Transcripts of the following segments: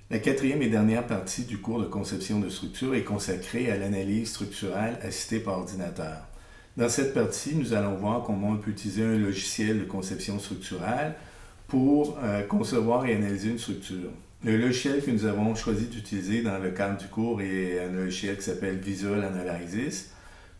La quatrième et dernière partie du cours de conception de structure est consacrée à l'analyse structurale assistée par ordinateur. Dans cette partie, nous allons voir comment on peut utiliser un logiciel de conception structurale pour concevoir et analyser une structure. Le logiciel que nous avons choisi d'utiliser dans le cadre du cours est un logiciel qui s'appelle Visual Analysis.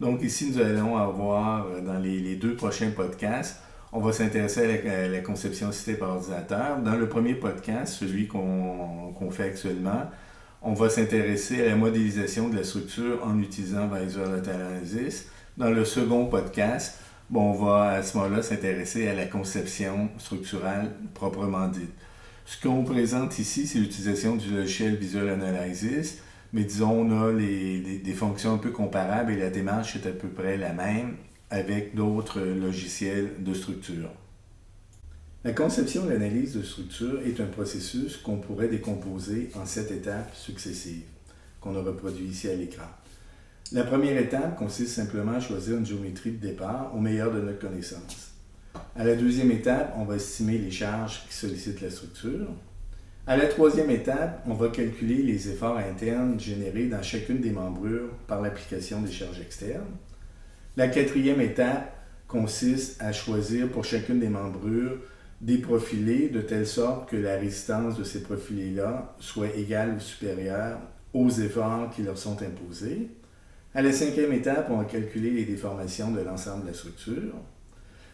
Donc ici, nous allons avoir dans les deux prochains podcasts, on va s'intéresser à la conception assistée par ordinateur. Dans le premier podcast, celui qu'on fait actuellement, on va s'intéresser à la modélisation de la structure en utilisant Visual Analysis. Dans le second podcast, on va à ce moment-là s'intéresser à la conception structurale proprement dite. Ce qu'on présente ici, c'est l'utilisation du logiciel Visual Analysis, mais disons, on a des fonctions un peu comparables et la démarche est à peu près la même avec d'autres logiciels de structure. La conception et l'analyse de structure est un processus qu'on pourrait décomposer en 7 étapes successives, qu'on a reproduit ici à l'écran. La première étape consiste simplement à choisir une géométrie de départ au meilleur de notre connaissance. À la deuxième étape, on va estimer les charges qui sollicitent la structure. À la troisième étape, on va calculer les efforts internes générés dans chacune des membrures par l'application des charges externes. La quatrième étape consiste à choisir pour chacune des membrures des profilés de telle sorte que la résistance de ces profilés-là soit égale ou supérieure aux efforts qui leur sont imposés. À la cinquième étape, on va calculer les déformations de l'ensemble de la structure.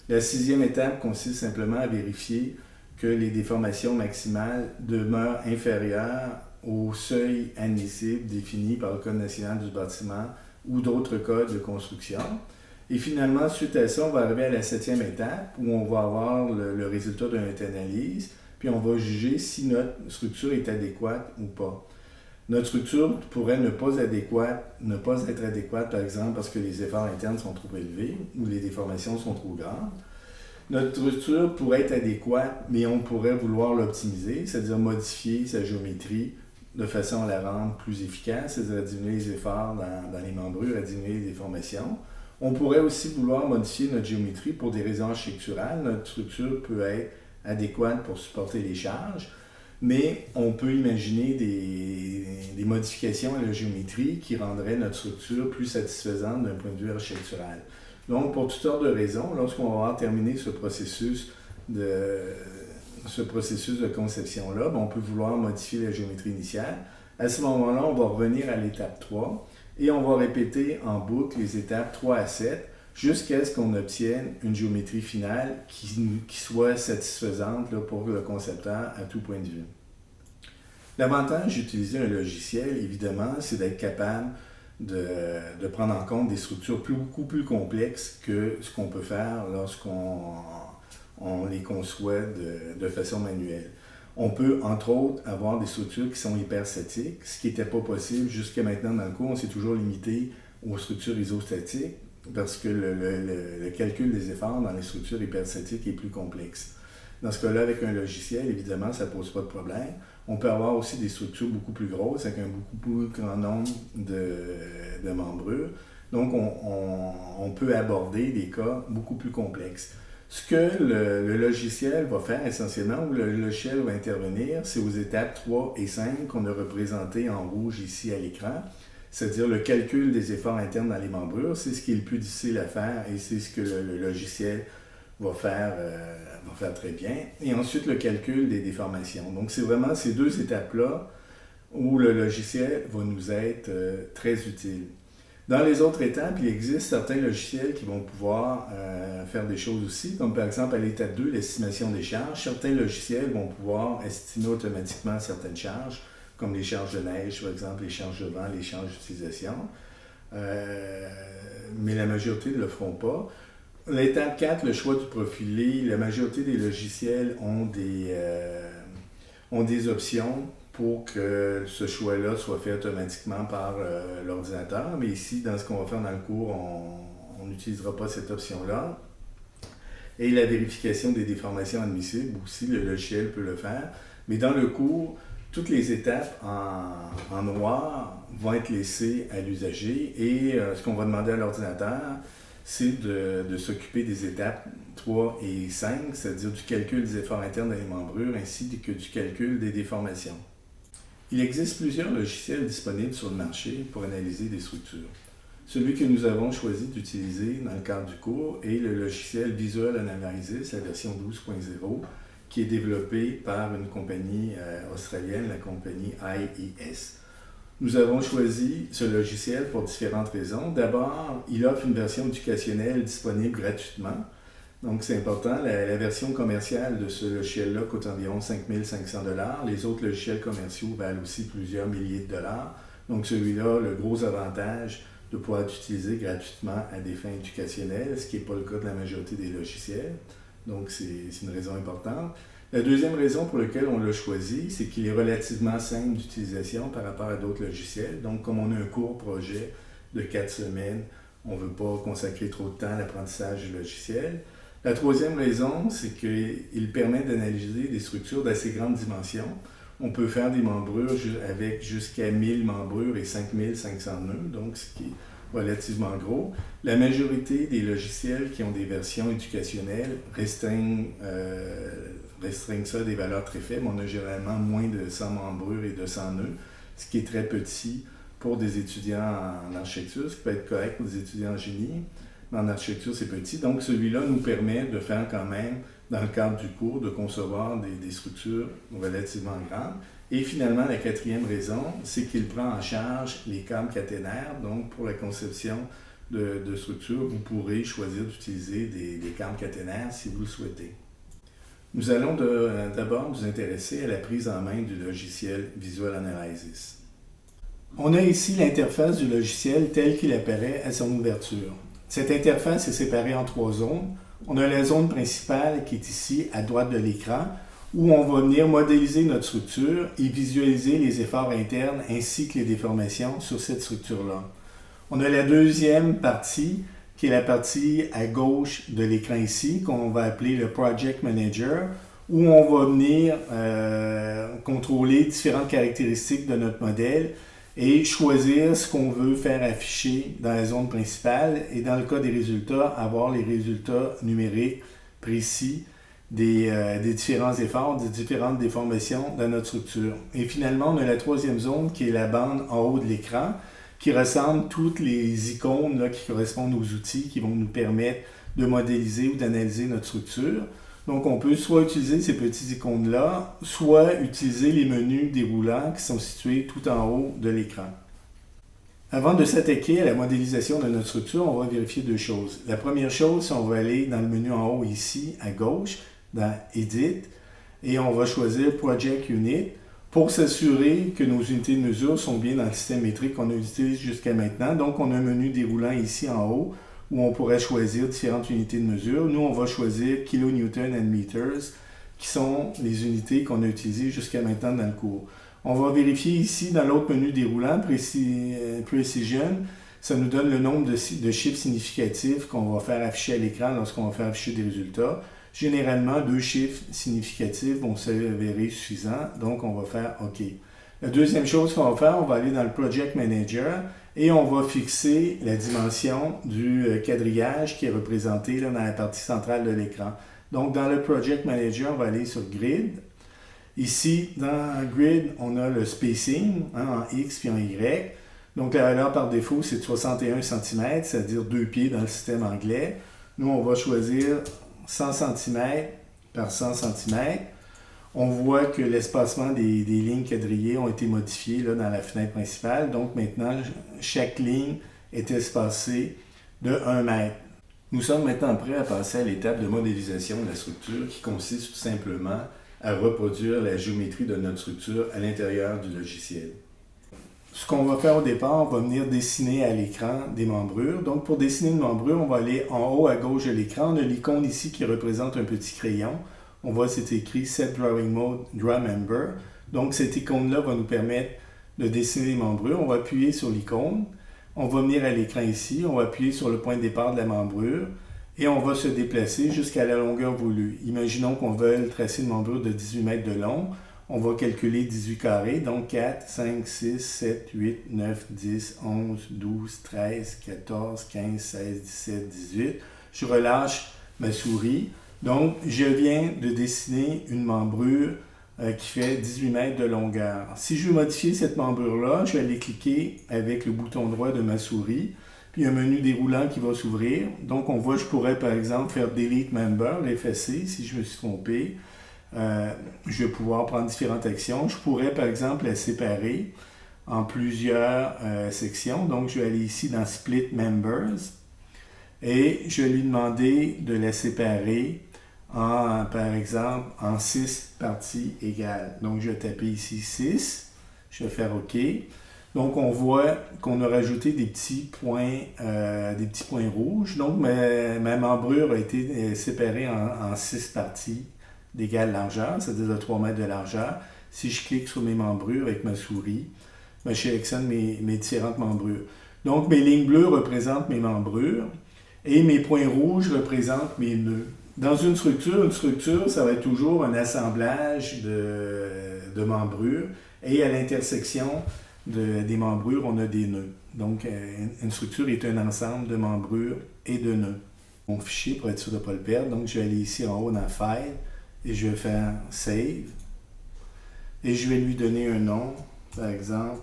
La sixième étape consiste simplement à vérifier que les déformations maximales demeurent inférieures au seuil admissible défini par le Code national du bâtiment ou d'autres codes de construction. Et finalement, suite à ça, on va arriver à la septième étape où on va avoir le résultat d'une analyse, puis on va juger si notre structure est adéquate ou pas. Notre structure pourrait ne pas être adéquate, par exemple, parce que les efforts internes sont trop élevés ou les déformations sont trop grandes. Notre structure pourrait être adéquate, mais on pourrait vouloir l'optimiser, c'est-à-dire modifier sa géométrie de façon à la rendre plus efficace, c'est-à-dire à diminuer les efforts dans les membrures, à diminuer les déformations. On pourrait aussi vouloir modifier notre géométrie pour des raisons architecturales. Notre structure peut être adéquate pour supporter les charges, mais on peut imaginer des modifications à la géométrie qui rendraient notre structure plus satisfaisante d'un point de vue architectural. Donc, pour toutes sortes de raisons, lorsqu'on va avoir terminé ce processus de conception-là, on peut vouloir modifier la géométrie initiale. À ce moment-là, on va revenir à l'étape 3 et on va répéter en boucle les étapes 3 à 7 jusqu'à ce qu'on obtienne une géométrie finale qui soit satisfaisante pour le concepteur à tout point de vue. L'avantage d'utiliser un logiciel, évidemment, c'est d'être capable de prendre en compte des structures beaucoup plus complexes que ce qu'on peut faire lorsqu'on les conçoit de façon manuelle. On peut, entre autres, avoir des structures qui sont hyperstatiques, ce qui n'était pas possible jusqu'à maintenant dans le cours. On s'est toujours limité aux structures isostatiques parce que le calcul des efforts dans les structures hyperstatiques est plus complexe. Dans ce cas-là, avec un logiciel, évidemment, ça ne pose pas de problème. On peut avoir aussi des structures beaucoup plus grosses avec un beaucoup plus grand nombre de membrures. Donc, on peut aborder des cas beaucoup plus complexes. Ce que le logiciel va faire essentiellement, où le logiciel va intervenir, c'est aux étapes 3 et 5 qu'on a représentées en rouge ici à l'écran, c'est-à-dire le calcul des efforts internes dans les membrures. C'est ce qui est le plus difficile à faire et c'est ce que le logiciel va faire très bien. Et ensuite, le calcul des déformations. Donc, c'est vraiment ces deux étapes-là où le logiciel va nous être très utile. Dans les autres étapes, il existe certains logiciels qui vont pouvoir faire des choses aussi, comme par exemple à l'étape 2, l'estimation des charges. Certains logiciels vont pouvoir estimer automatiquement certaines charges, comme les charges de neige, par exemple, les charges de vent, les charges d'utilisation. Mais la majorité ne le feront pas. L'étape 4, le choix du profilé, la majorité des logiciels ont des options pour que ce choix-là soit fait automatiquement par l'ordinateur. Mais ici, dans ce qu'on va faire dans le cours, on n'utilisera pas cette option-là. Et la vérification des déformations admissibles, aussi, le logiciel peut le faire. Mais dans le cours, toutes les étapes en noir vont être laissées à l'usager et ce qu'on va demander à l'ordinateur, c'est de s'occuper des étapes 3 et 5, c'est-à-dire du calcul des efforts internes dans les membrures ainsi que du calcul des déformations. Il existe plusieurs logiciels disponibles sur le marché pour analyser des structures. Celui que nous avons choisi d'utiliser dans le cadre du cours est le logiciel Visual Analysis, la version 12.0, qui est développé par une compagnie australienne, la compagnie IES. Nous avons choisi ce logiciel pour différentes raisons. D'abord, il offre une version éducationnelle disponible gratuitement. Donc, c'est important. La version commerciale de ce logiciel-là coûte environ 5 500 $. Les autres logiciels commerciaux valent aussi plusieurs milliers de dollars. Donc, celui-là, le gros avantage de pouvoir être utilisé gratuitement à des fins éducationnelles, ce qui n'est pas le cas de la majorité des logiciels. Donc, c'est une raison importante. La deuxième raison pour laquelle on l'a choisi, c'est qu'il est relativement simple d'utilisation par rapport à d'autres logiciels. Donc, comme on a un court projet de 4 semaines, on ne veut pas consacrer trop de temps à l'apprentissage du logiciel. La troisième raison, c'est qu'il permet d'analyser des structures d'assez grande dimension. On peut faire des membrures avec jusqu'à 1000 membrures et 5500 nœuds, donc ce qui est relativement gros. La majorité des logiciels qui ont des versions éducationnelles restreignent ça à des valeurs très faibles. On a généralement moins de 100 membrures et de 100 nœuds, ce qui est très petit pour des étudiants en architecture, ce qui peut être correct pour des étudiants en génie. Mais en architecture, c'est petit. Donc, celui-là nous permet de faire quand même, dans le cadre du cours, de concevoir des structures relativement grandes. Et finalement, la quatrième raison, c'est qu'il prend en charge les câbles caténaires. Donc, pour la conception de structures, vous pourrez choisir d'utiliser des câbles caténaires si vous le souhaitez. Nous allons d'abord nous intéresser à la prise en main du logiciel Visual Analysis. On a ici l'interface du logiciel tel qu'il apparaît à son ouverture. Cette interface est séparée en 3 zones. On a la zone principale qui est ici à droite de l'écran où on va venir modéliser notre structure et visualiser les efforts internes ainsi que les déformations sur cette structure-là. On a la deuxième partie qui est la partie à gauche de l'écran ici qu'on va appeler le Project Manager où on va venir contrôler différentes caractéristiques de notre modèle et choisir ce qu'on veut faire afficher dans la zone principale et dans le cas des résultats, avoir les résultats numériques précis des différents efforts, des différentes déformations dans notre structure. Et finalement, on a la troisième zone qui est la bande en haut de l'écran qui ressemble toutes les icônes là, qui correspondent aux outils qui vont nous permettre de modéliser ou d'analyser notre structure. Donc, on peut soit utiliser ces petites icônes-là, soit utiliser les menus déroulants qui sont situés tout en haut de l'écran. Avant de s'attaquer à la modélisation de notre structure, on va vérifier 2 choses. La première chose, c'est qu'on va aller dans le menu en haut ici, à gauche, dans Edit, et on va choisir Project Unit pour s'assurer que nos unités de mesure sont bien dans le système métrique qu'on a utilisé jusqu'à maintenant. Donc, on a un menu déroulant ici en haut, où on pourrait choisir différentes unités de mesure. Nous, on va choisir kilonewton and meters, qui sont les unités qu'on a utilisées jusqu'à maintenant dans le cours. On va vérifier ici dans l'autre menu déroulant, Precision, ça nous donne le nombre de chiffres significatifs qu'on va faire afficher à l'écran lorsqu'on va faire afficher des résultats. Généralement, 2 chiffres significatifs vont s'avérer suffisants, donc on va faire OK. La deuxième chose qu'on va faire, on va aller dans le Project Manager et on va fixer la dimension du quadrillage qui est représenté là, dans la partie centrale de l'écran. Donc, dans le Project Manager, on va aller sur Grid. Ici, dans Grid, on a le spacing en X puis en Y. Donc, la valeur par défaut, c'est de 61 cm, c'est-à-dire 2 pieds dans le système anglais. Nous, on va choisir 100 cm par 100 cm. On voit que l'espacement des lignes quadrillées ont été modifiés là, dans la fenêtre principale. Donc maintenant, chaque ligne est espacée de 1 mètre. Nous sommes maintenant prêts à passer à l'étape de modélisation de la structure qui consiste tout simplement à reproduire la géométrie de notre structure à l'intérieur du logiciel. Ce qu'on va faire au départ, on va venir dessiner à l'écran des membrures. Donc pour dessiner une membrure, on va aller en haut à gauche de l'écran. On a l'icône ici qui représente un petit crayon. On voit c'est écrit Set Drawing Mode Draw Member. Donc cette icône-là va nous permettre de dessiner les membrures. On va appuyer sur l'icône. On va venir à l'écran ici. On va appuyer sur le point de départ de la membrure. Et on va se déplacer jusqu'à la longueur voulue. Imaginons qu'on veuille tracer une membrure de 18 mètres de long. On va calculer 18 carrés, donc 4, 5, 6, 7, 8, 9, 10, 11, 12, 13, 14, 15, 16, 17, 18. Je relâche ma souris. Donc, je viens de dessiner une membrure qui fait 18 mètres de longueur. Si je veux modifier cette membrure-là, je vais aller cliquer avec le bouton droit de ma souris, puis un menu déroulant qui va s'ouvrir. Donc on voit, je pourrais par exemple faire Delete Member, l'effacer si je me suis trompé. Je vais pouvoir prendre différentes actions. Je pourrais par exemple la séparer en plusieurs sections. Donc je vais aller ici dans Split Members et je vais lui demander de la séparer par exemple, en 6 parties égales. Donc, je vais taper ici 6. Je vais faire OK. Donc, on voit qu'on a rajouté des petits points rouges. Donc, ma membrure a été séparée en 6 parties d'égale largeur, c'est-à-dire de 3 mètres de largeur. Si je clique sur mes membrures avec ma souris, je sélectionne mes différentes membrures. Donc, mes lignes bleues représentent mes membrures et mes points rouges représentent mes nœuds. Dans une structure, ça va être toujours un assemblage de membrures et à l'intersection des membrures, on a des nœuds. Donc, une structure est un ensemble de membrures et de nœuds. Mon fichier, pour être sûr de ne pas le perdre, donc je vais aller ici en haut dans File et je vais faire Save. Et je vais lui donner un nom, par exemple,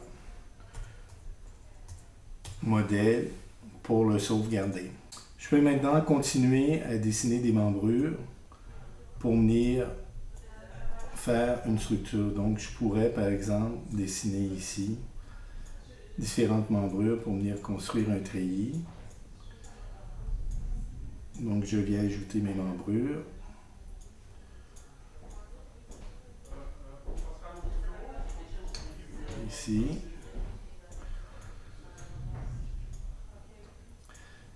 modèle, pour le sauvegarder. Je peux maintenant continuer à dessiner des membrures pour venir faire une structure. Donc, je pourrais, par exemple, dessiner ici différentes membrures pour venir construire un treillis. Donc, je viens ajouter mes membrures. Ici.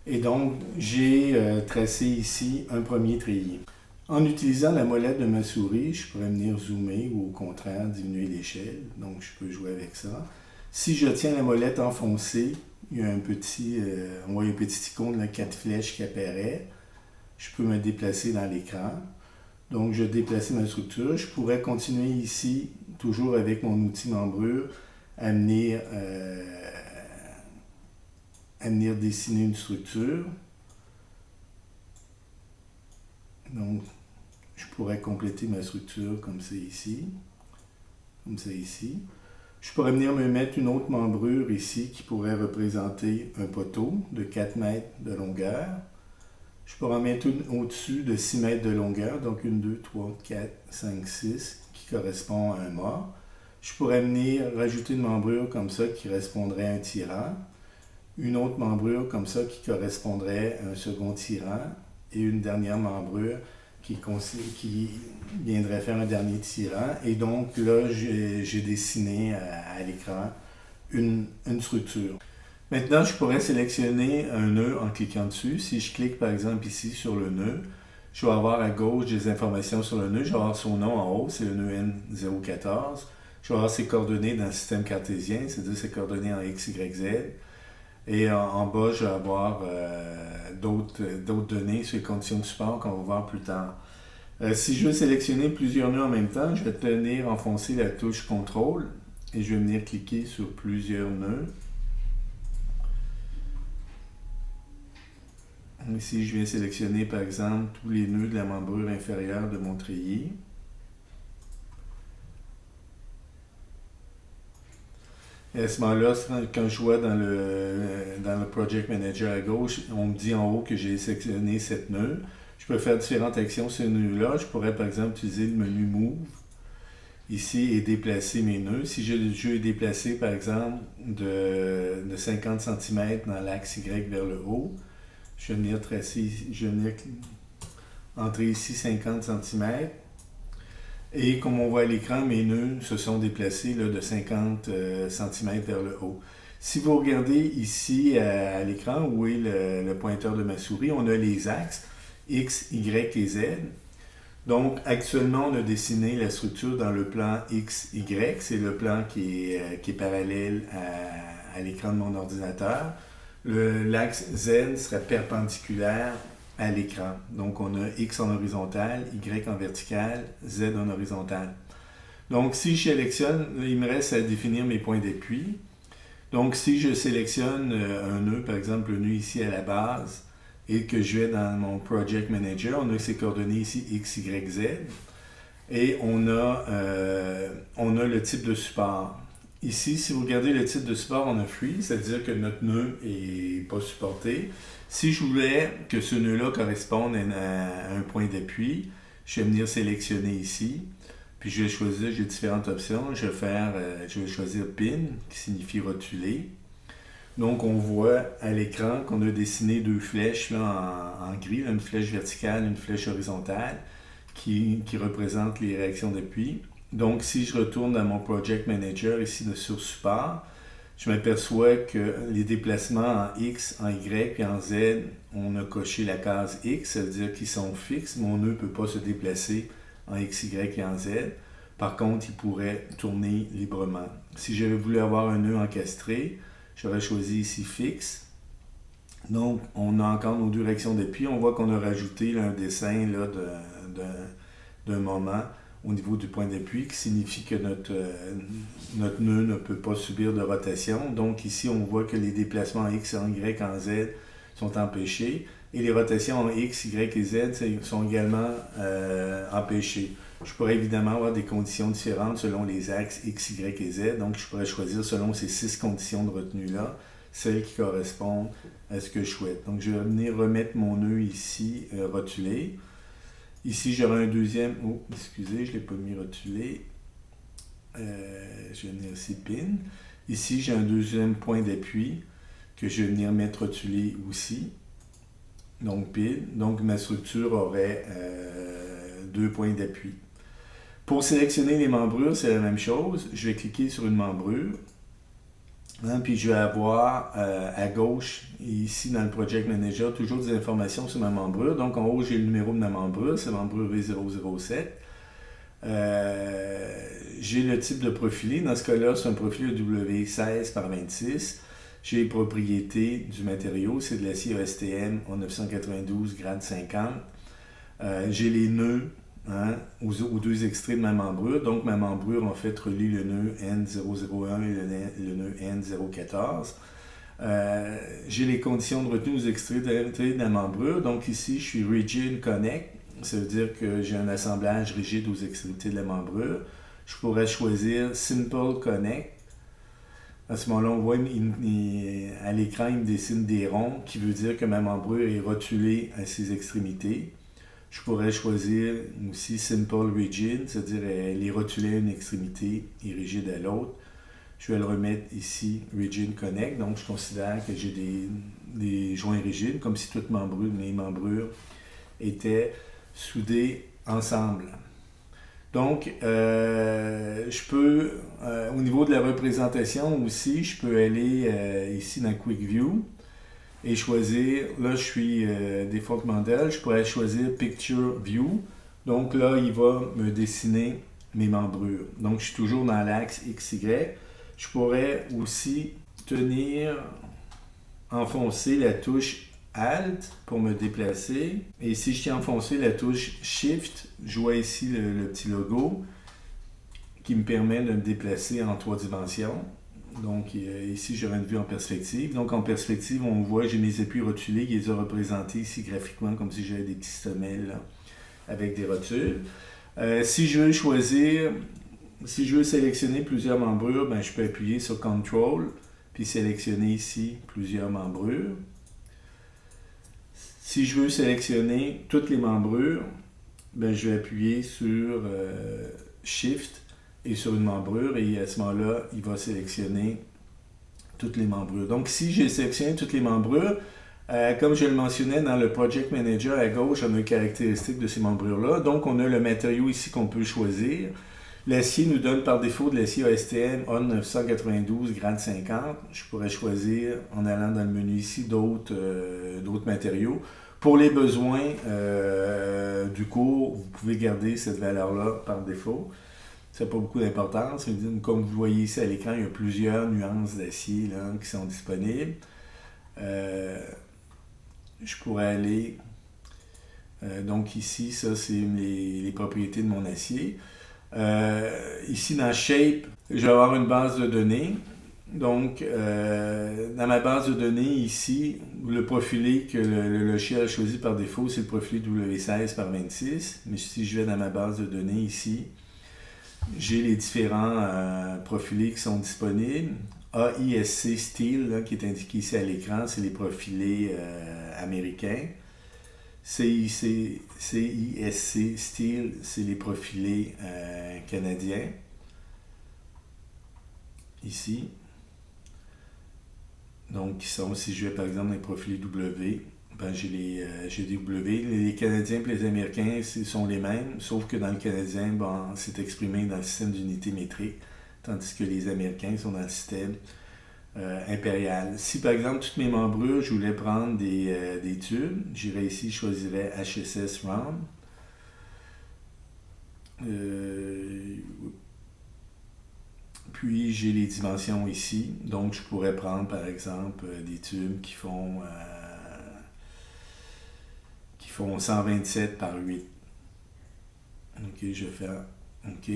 Et donc, j'ai tracé ici un premier treillis. En utilisant la molette de ma souris, je pourrais venir zoomer ou au contraire diminuer l'échelle. Donc, je peux jouer avec ça. Si je tiens la molette enfoncée, il y a on voit un petit icône de 4 flèches qui apparaît. Je peux me déplacer dans l'écran. Donc, je déplace ma structure. Je pourrais continuer ici, toujours avec mon outil membrure, à venir dessiner une structure. Donc, je pourrais compléter ma structure comme c'est ici. Comme c'est ici. Je pourrais venir me mettre une autre membrure ici qui pourrait représenter un poteau de 4 mètres de longueur. Je pourrais en mettre une au-dessus de 6 mètres de longueur, donc 1, 2, 3, 4, 5, 6, qui correspond à un mât. Je pourrais venir rajouter une membrure comme ça qui correspondrait à un tirant. Une autre membrure comme ça qui correspondrait à un second tirant et une dernière membrure qui viendrait faire un dernier tirant. Et donc là, j'ai dessiné à l'écran une structure. Maintenant, je pourrais sélectionner un nœud en cliquant dessus. Si je clique par exemple ici sur le nœud, je vais avoir à gauche des informations sur le nœud. Je vais avoir son nom en haut, c'est le nœud N014. Je vais avoir ses coordonnées dans le système cartésien, c'est-à-dire ses coordonnées en X, Y, Z. Et en bas, je vais avoir d'autres données sur les conditions de support qu'on va voir plus tard. Si je veux sélectionner plusieurs nœuds en même temps, je vais venir enfoncer la touche CTRL et je vais venir cliquer sur plusieurs nœuds. Ici, je viens sélectionner par exemple tous les nœuds de la membrure inférieure de mon treillis. Et à ce moment-là, quand je vois dans le Project Manager à gauche, on me dit en haut que j'ai sélectionné 7 nœuds. Je peux faire différentes actions sur ce nœud-là. Je pourrais par exemple utiliser le menu Move ici et déplacer mes nœuds. Si je veux déplacer par exemple de 50 cm dans l'axe Y vers le haut, je vais venir entrer ici 50 cm. Et comme on voit à l'écran, mes nœuds se sont déplacés de 50 cm vers le haut. Si vous regardez ici à l'écran, où est le pointeur de ma souris, on a les axes X, Y et Z. Donc actuellement, on a dessiné la structure dans le plan X, Y. C'est le plan qui est parallèle à l'écran de mon ordinateur. L'axe Z serait perpendiculaire à l'écran. Donc, on a X en horizontal, Y en vertical, Z en horizontal. Donc, si je sélectionne, il me reste à définir mes points d'appui. Donc, si je sélectionne un nœud, par exemple le nœud ici à la base, et que je vais dans mon Project Manager, on a ces coordonnées ici X, Y, Z. Et on a le type de support. Ici, si vous regardez le type de support, on a free, c'est-à-dire que notre nœud n'est pas supporté. Si je voulais que ce nœud-là corresponde à un point d'appui, je vais venir sélectionner ici. Puis je vais choisir, j'ai différentes options. Je vais choisir pin, qui signifie rotuler. Donc on voit à l'écran qu'on a dessiné deux flèches là, en gris, là, une flèche verticale, une flèche horizontale, qui représentent les réactions d'appui. Donc si je retourne dans mon Project Manager, ici sur support, je m'aperçois que les déplacements en X, en Y et en Z, on a coché la case X, ça veut dire qu'ils sont fixes. Mon nœud ne peut pas se déplacer en X, Y et en Z. Par contre, il pourrait tourner librement. Si j'avais voulu avoir un nœud encastré, j'aurais choisi ici fixe. Donc, on a encore nos deux réactions d'appui. On voit qu'on a rajouté là, un dessin là, d'un moment au niveau du point d'appui, qui signifie que notre nœud ne peut pas subir de rotation. Donc ici, on voit que les déplacements en X, en Y, en Z sont empêchés. Et les rotations en X, Y et Z sont également empêchées. Je pourrais évidemment avoir des conditions différentes selon les axes X, Y et Z. Donc je pourrais choisir selon ces 6 conditions de retenue-là, celles qui correspondent à ce que je souhaite. Donc je vais venir remettre mon nœud ici rotulé. Ici, j'aurai un deuxième... Oh, excusez, je ne l'ai pas mis rotulé. Je vais venir ici pin. Ici, j'ai un deuxième point d'appui que je vais venir mettre rotulé aussi. Donc pin. Donc ma structure aurait deux points d'appui. Pour sélectionner les membrures, c'est la même chose. Je vais cliquer sur une membrure. Puis je vais avoir à gauche, ici dans le Project Manager, toujours des informations sur ma membrure. Donc en haut, j'ai le numéro de ma membrure, c'est membrure V007. J'ai le type de profilé. Dans ce cas-là, c'est un profilé W16 par 26. J'ai les propriétés du matériau, c'est de l'acier ASTM en 992 grade 50. J'ai les nœuds aux deux extraits de ma membrure. Donc, ma membrure, en fait, relie le nœud N001 et le nœud N014. J'ai les conditions de retenue aux extraits de la membrure. Donc, ici, je suis Rigid Connect. Ça veut dire que j'ai un assemblage rigide aux extrémités de la membrure. Je pourrais choisir Simple Connect. À ce moment-là, on voit à l'écran, il me dessine des ronds, qui veut dire que ma membrure est rotulée à ses extrémités. Je pourrais choisir aussi Simple Rigid, c'est-à-dire elle est rotulée à une extrémité et rigide à l'autre. Je vais le remettre ici, Rigid Connect. Donc, je considère que j'ai des joints rigides, comme si toutes mes membrures étaient soudées ensemble. Donc, je peux, au niveau de la représentation aussi, je peux aller ici dans Quick View et choisir, là je suis Default Model, je pourrais choisir Picture View. Donc là, il va me dessiner mes membrures. Donc, je suis toujours dans l'axe XY. Je pourrais aussi enfoncer la touche Alt pour me déplacer. Et si je tiens enfoncé la touche Shift, je vois ici le petit logo qui me permet de me déplacer en 3 dimensions. Donc ici, j'aurai une vue en perspective. Donc en perspective, on voit, j'ai mes appuis rotulés, ils les ont représentés ici graphiquement comme si j'avais des petits semelles là, avec des rotules. Si je veux sélectionner plusieurs membrures, je peux appuyer sur Control, puis sélectionner ici plusieurs membrures. Si je veux sélectionner toutes les membrures, je vais appuyer sur Shift et sur une membrure, et à ce moment-là, il va sélectionner toutes les membrures. Donc si j'ai sélectionné toutes les membrures, comme je le mentionnais dans le Project Manager à gauche, on a une caractéristique de ces membrures-là. Donc on a le matériau ici qu'on peut choisir. L'acier nous donne par défaut de l'acier ASTM ON 992 grade 50. Je pourrais choisir, en allant dans le menu ici, d'autres matériaux. Pour les besoins du cours, vous pouvez garder cette valeur-là par défaut. Ça n'a pas beaucoup d'importance. Comme vous voyez ici à l'écran, il y a plusieurs nuances d'acier qui sont disponibles. Je pourrais aller... donc ici, ça c'est les propriétés de mon acier. Ici dans Shape, je vais avoir une base de données. Donc, dans ma base de données ici, le profilé que le logiciel a choisi par défaut, c'est le profilé W16 par 26. Mais si je vais dans ma base de données ici, j'ai les différents profilés qui sont disponibles. AISC Steel, là, qui est indiqué ici à l'écran, c'est les profilés américains. CISC Steel, c'est les profilés canadiens. Ici. Donc, qui sont, si je vais par exemple dans les profilés W, ben j'ai des W. Les Canadiens et les Américains sont les mêmes, sauf que dans le Canadien, bon, c'est exprimé dans le système d'unité métrique, tandis que les Américains sont dans le système impérial. Si par exemple, toutes mes membrures, je voulais prendre des tubes, j'irais ici, je choisirais HSS Round. Puis j'ai les dimensions ici, donc je pourrais prendre par exemple des tubes qui font 127 par 8. Ok, je vais faire OK.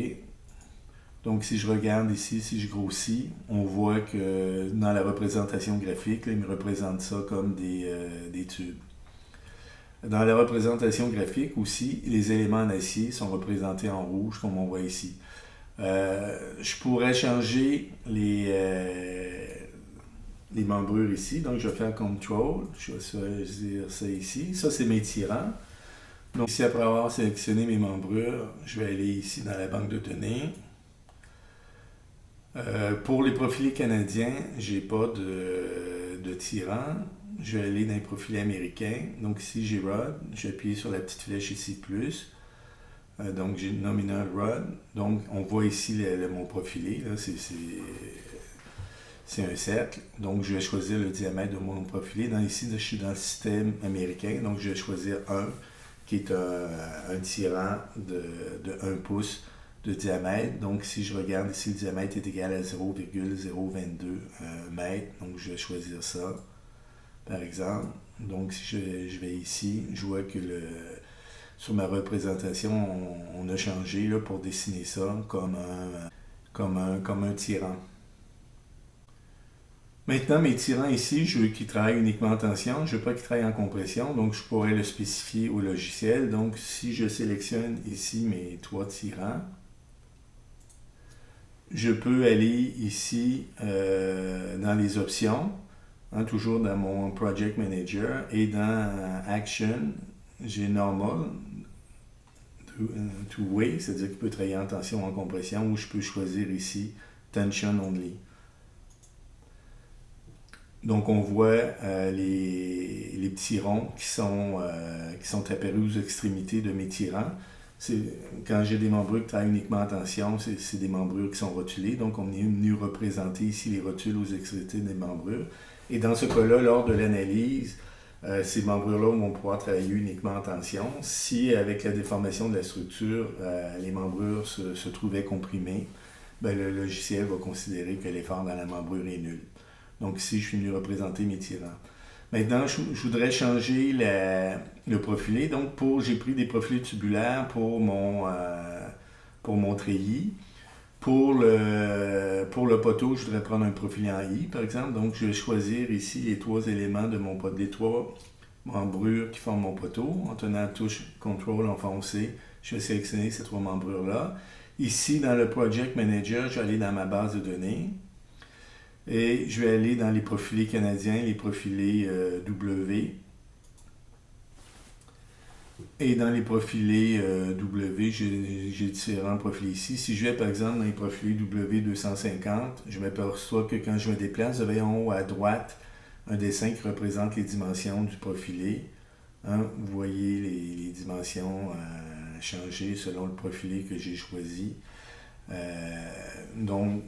Donc si je regarde ici, si je grossis, on voit que dans la représentation graphique, là, il me représente ça comme des tubes. Dans la représentation graphique aussi, les éléments en acier sont représentés en rouge comme on voit ici. Je pourrais changer les membrures ici. Donc, je vais faire Control. Je vais choisir ça ici. Ça, c'est mes tirants. Donc, ici, après avoir sélectionné mes membrures, je vais aller ici dans la banque de données. Pour les profilés canadiens, je n'ai pas de tirant. Je vais aller dans les profilés américains. Donc, ici, j'ai Rod. Je vais appuyer sur la petite flèche ici, plus. Donc, j'ai Nominal Rod. Donc, on voit ici mon profilé. Là, c'est un cercle. Donc, je vais choisir le diamètre de mon profilé. Ici, je suis dans le système américain. Donc, je vais choisir 1, qui est un tirant de 1 pouce de diamètre. Donc, si je regarde ici, le diamètre est égal à 0,022 mètres. Donc, je vais choisir ça, par exemple. Donc, si je vais ici, je vois que sur ma représentation, on a changé là, pour dessiner ça comme un tirant. Maintenant, mes tirants ici, je veux qu'ils travaillent uniquement en tension. Je ne veux pas qu'ils travaillent en compression, donc je pourrais le spécifier au logiciel. Donc, si je sélectionne ici mes 3 tirants, je peux aller ici dans les options, toujours dans mon Project Manager, et dans Action, j'ai Normal, Two-Way, c'est-à-dire qu'il peut travailler en tension ou en compression, ou je peux choisir ici Tension Only. Donc on voit les petits ronds qui sont apparus aux extrémités de mes tirants. Quand j'ai des membrures qui travaillent uniquement en tension, c'est des membrures qui sont rotulées. Donc on est venu représenter ici les rotules aux extrémités des membrures. Et dans ce cas-là, lors de l'analyse, ces membrures-là vont pouvoir travailler uniquement en tension. Si, avec la déformation de la structure, les membrures se trouvaient comprimées, ben, le logiciel va considérer que l'effort dans la membrure est nul. Donc ici, je suis venu représenter mes tirants. Maintenant, je voudrais changer le profilé. Donc, j'ai pris des profilés tubulaires pour mon treillis. Pour le poteau, je voudrais prendre un profilé en I, par exemple. Donc, je vais choisir ici les 3 éléments de mon poteau, les 3 membrures qui forment mon poteau. En tenant la touche Control enfoncée, je vais sélectionner ces 3 membrures-là. Ici, dans le Project Manager, je vais aller dans ma base de données. Et je vais aller dans les profilés canadiens, les profilés W. Et dans les profilés W, j'ai différents profilés ici. Si je vais par exemple dans les profilés W250, je m'aperçois que quand je me déplace, vous avez en haut à droite un dessin qui représente les dimensions du profilé. Vous voyez les dimensions changer selon le profilé que j'ai choisi. Donc,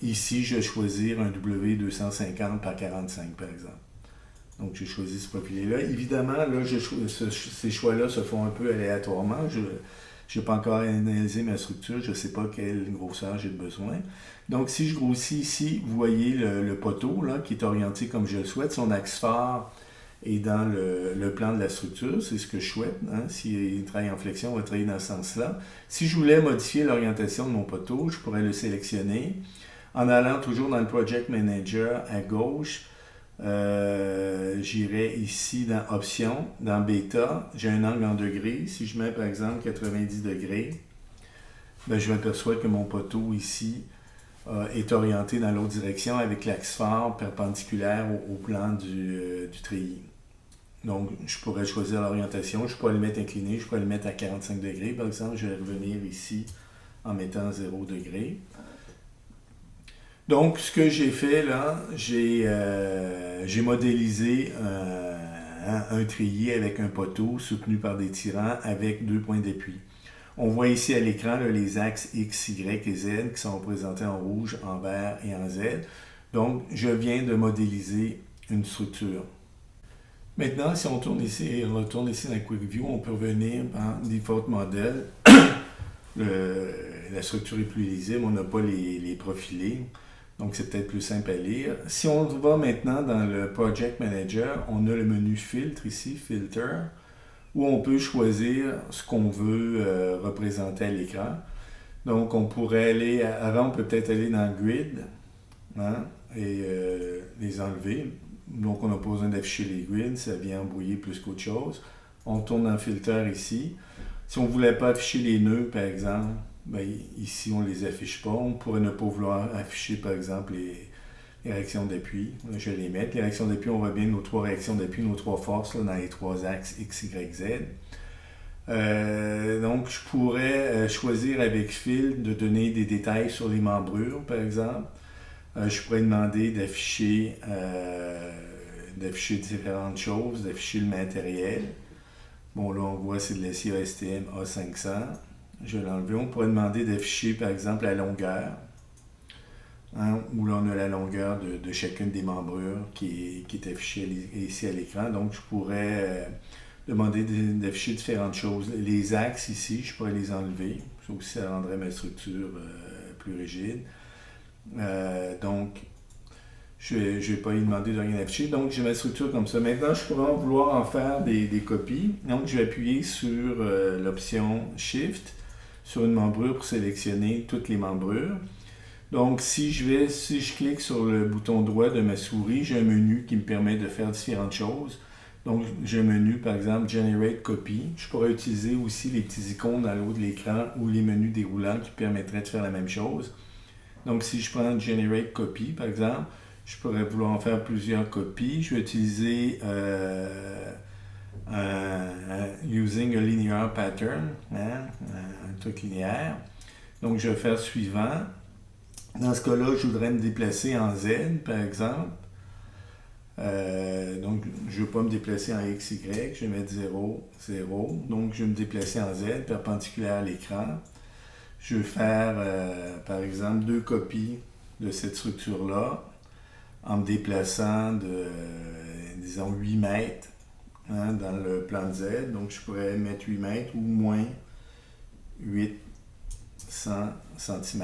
ici, je vais choisir un W250 par 45, par exemple. Donc, j'ai choisi ce profilé-là. Évidemment, là, ces choix-là se font un peu aléatoirement. Je n'ai pas encore analysé ma structure. Je ne sais pas quelle grosseur j'ai besoin. Donc, si je grossis ici, vous voyez le poteau là, qui est orienté comme je le souhaite. Son axe phare est dans le plan de la structure. C'est ce que je souhaite. S'il travaille en flexion, on va travailler dans ce sens-là. Si je voulais modifier l'orientation de mon poteau, je pourrais le sélectionner En allant toujours dans le Project Manager à gauche, j'irai ici dans Options, dans Beta, j'ai un angle en degrés. Si je mets par exemple 90 degrés, ben, je m'aperçois que mon poteau ici est orienté dans l'autre direction avec l'axe phare perpendiculaire au plan du treillis. Donc, je pourrais choisir l'orientation, je pourrais le mettre incliné, je pourrais le mettre à 45 degrés. Par exemple, je vais revenir ici en mettant 0 degré. Donc, ce que j'ai fait là, j'ai modélisé un treillis avec un poteau soutenu par des tirants avec 2 points d'appui. On voit ici à l'écran là, les axes X, Y et Z qui sont représentés en rouge, en vert et en Z. Donc, je viens de modéliser une structure. Maintenant, si on retourne ici dans Quick View, on peut revenir en Default Model. La structure est plus lisible, on n'a pas les profilés. Donc, c'est peut-être plus simple à lire. Si on va maintenant dans le Project Manager, on a le menu Filtre ici, Filter, où on peut choisir ce qu'on veut représenter à l'écran. Donc, on pourrait aller, avant, on peut peut-être aller dans Grid hein, et les enlever. Donc, on n'a pas besoin d'afficher les grids, ça vient embrouiller plus qu'autre chose. On tourne dans Filter ici. Si on ne voulait pas afficher les nœuds, par exemple, ben, ici, on ne les affiche pas. On pourrait ne pas vouloir afficher, par exemple, les réactions d'appui. Je vais les mettre. Les réactions d'appui, on voit bien nos 3 réactions d'appui, nos 3 forces là, dans les 3 axes X, Y, Z. Donc, je pourrais choisir avec Fill de donner des détails sur les membrures, par exemple. Je pourrais demander d'afficher différentes choses, d'afficher le matériel. Bon, là, on voit c'est de la CASTM A500. Je vais l'enlever. On pourrait demander d'afficher, par exemple, la longueur. Hein, où là, on a la longueur de chacune des membrures qui est affichée ici à l'écran. Donc, je pourrais demander d'afficher différentes choses. Les axes ici, je pourrais les enlever. Ça aussi, ça rendrait ma structure plus rigide. Donc, je ne vais pas lui demander de rien afficher. Donc, j'ai ma structure comme ça. Maintenant, je pourrais vouloir en faire des copies. Donc, je vais appuyer sur l'option Shift sur une membrure pour sélectionner toutes les membrures. Donc, si je clique sur le bouton droit de ma souris, j'ai un menu qui me permet de faire différentes choses. Donc, j'ai un menu, par exemple, Generate Copy. Je pourrais utiliser aussi les petits icônes dans le haut de l'écran ou les menus déroulants qui permettraient de faire la même chose. Donc, si je prends Generate Copy, par exemple, je pourrais vouloir en faire plusieurs copies. Je vais utiliser Using a Linear Pattern, hein, un truc linéaire. Donc, je vais faire suivant. Dans ce cas-là, je voudrais me déplacer en Z, par exemple. Donc, je ne veux pas me déplacer en X, Y. Je vais mettre 0, 0. Donc, je vais me déplacer en Z, perpendiculaire à l'écran. Je vais faire, par exemple, 2 copies de cette structure-là en me déplaçant de, disons, 8 mètres hein, dans le plan de Z. Donc, je pourrais mettre 8 mètres ou moins 800 cm.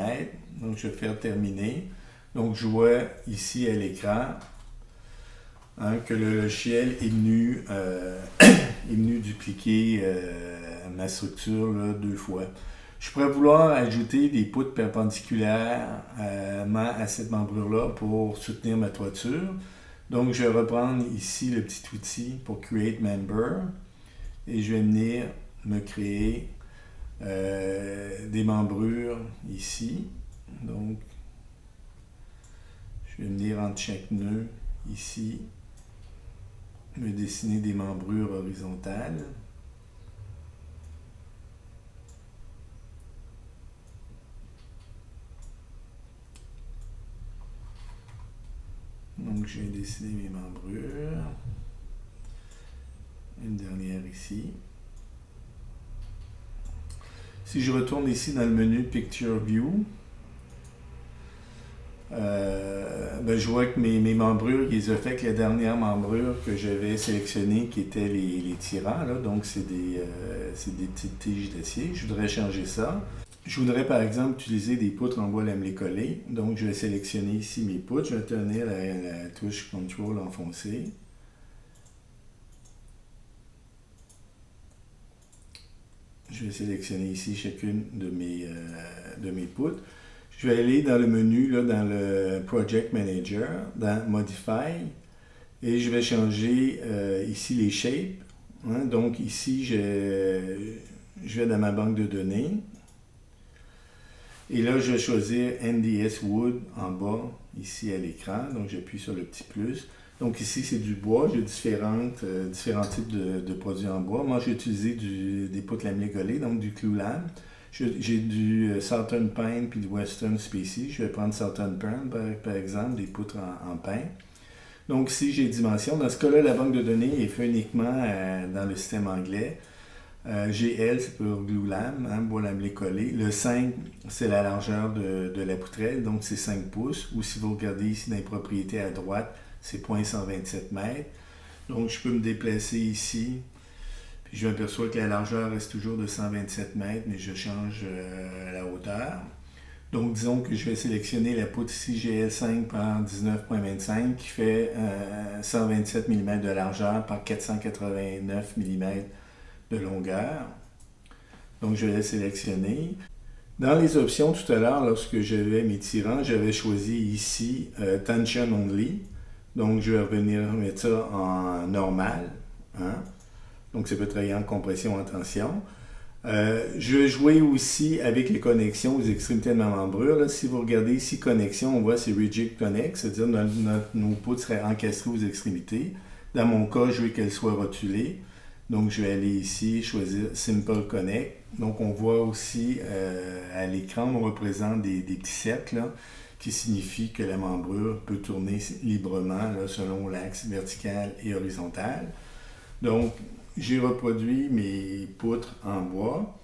Donc, je vais faire terminer. Donc, je vois ici à l'écran hein, que le logiciel est venu dupliquer ma structure là, 2 fois. Je pourrais vouloir ajouter des poutres perpendiculaires à cette membrure-là pour soutenir ma toiture. Donc, je vais reprendre ici le petit outil pour Create Member et je vais venir me créer des membrures ici. Donc, je vais venir entre chaque nœud ici, me dessiner des membrures horizontales. Donc, je vais dessiner mes membrures. Une dernière ici. Si je retourne ici dans le menu Picture View, je vois que mes membrures, ils ont fait avec la dernière membrure que j'avais sélectionnée, qui étaient les tirants. Là. Donc, c'est des petites tiges d'acier. Je voudrais changer ça. Je voudrais, par exemple, utiliser des poutres en bois lamelé-collé. Donc, je vais sélectionner ici mes poutres. Je vais tenir la touche Control enfoncée. Je vais sélectionner ici chacune de mes poutres. Je vais aller dans le menu, là, dans le Project Manager, dans Modify, et je vais changer ici les shapes. Hein. Donc ici, je vais dans ma banque de données. Et là, je vais choisir NDS Wood en bas, ici à l'écran. Donc j'appuie sur le petit plus. Donc ici, c'est du bois. J'ai différents types de produits en bois. Moi, j'ai utilisé des poutres lamelées collées, donc du clou-lame. J'ai du Southern Pine puis du Western Species. Je vais prendre Southern Pine, par exemple, des poutres en pin. Donc ici, j'ai les dimensions. Dans ce cas-là, la banque de données est faite uniquement dans le système anglais. GL, c'est pour glulam, hein, bois lamelé collé. Le 5, c'est la largeur de la poutrelle, donc c'est 5 pouces. Ou si vous regardez ici dans les propriétés à droite, c'est 0,127 m. Donc je peux me déplacer ici. Puis je m'aperçois que la largeur reste toujours de 127 m, mais je change la hauteur. Donc disons que je vais sélectionner la poutre ici GL5 par 19,25 qui fait 127 mm de largeur par 489 mm de longueur. Donc je vais la sélectionner. Dans les options tout à l'heure, lorsque j'avais mes tirants, j'avais choisi ici Tension Only. Donc je vais revenir mettre ça en normal. Hein? Donc ça peut travailler en compression, en tension. Je vais jouer aussi avec les connexions aux extrémités de ma membrure. Là, si vous regardez ici connexion, on voit c'est Rigid Connect, c'est-à-dire nos poutres seraient encastrées aux extrémités. Dans mon cas, je veux qu'elles soient rotulées. Donc je vais aller ici, choisir Simple Connect. Donc on voit aussi à l'écran, on représente des petits cercles là, qui signifient que la membrure peut tourner librement là, selon l'axe vertical et horizontal. Donc j'ai reproduit mes poutres en bois.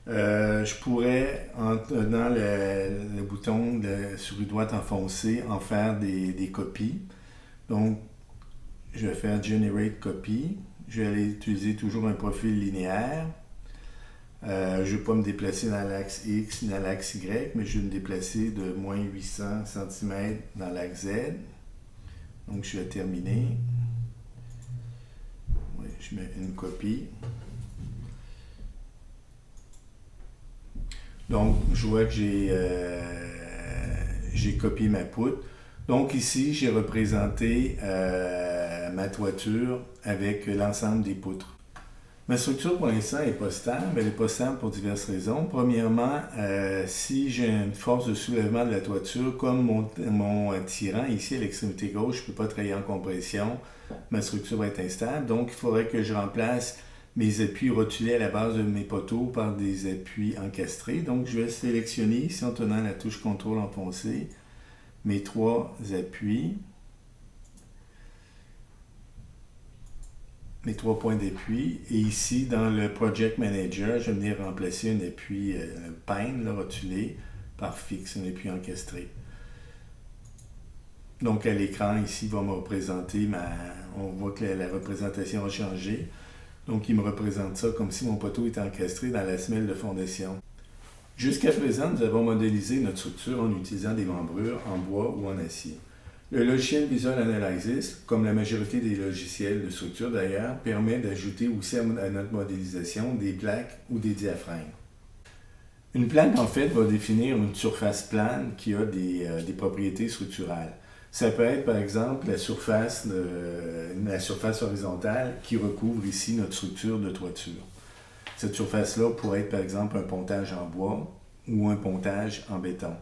Je pourrais, en tenant le bouton de souris droite enfoncé, en faire des copies. Donc, je vais faire Generate Copy. Je vais aller utiliser toujours un profil linéaire. Je ne vais pas me déplacer dans l'axe X ni dans l'axe Y, mais je vais me déplacer de moins 800 cm dans l'axe Z. Donc, je vais terminer. Oui, je mets une copie. Donc, je vois que j'ai copié ma poutre. Donc ici, j'ai représenté ma toiture avec l'ensemble des poutres. Ma structure pour l'instant n'est pas stable. Elle n'est pas stable pour diverses raisons. Premièrement, si j'ai une force de soulèvement de la toiture, comme mon tirant ici à l'extrémité gauche, je ne peux pas travailler en compression, ma structure va être instable. Donc, il faudrait que je remplace mes appuis rotulés à la base de mes poteaux par des appuis encastrés. Donc, je vais sélectionner ici en tenant la touche CTRL enfoncée mes 3 appuis, mes 3 points d'appui. Et ici, dans le Project Manager, je vais venir remplacer un appui Pine là, rotulé par fixe, un appui encastré. Donc, à l'écran, ici, il va me représenter on voit que la représentation a changé. Donc, il me représente ça comme si mon poteau était encastré dans la semelle de fondation. Jusqu'à présent, nous avons modélisé notre structure en utilisant des membrures en bois ou en acier. Le logiciel Visual Analysis, comme la majorité des logiciels de structure d'ailleurs, permet d'ajouter aussi à notre modélisation des plaques ou des diaphragmes. Une plaque, en fait, va définir une surface plane qui a des propriétés structurales. Ça peut être, par exemple, la surface horizontale qui recouvre ici notre structure de toiture. Cette surface-là pourrait être, par exemple, un pontage en bois ou un pontage en béton.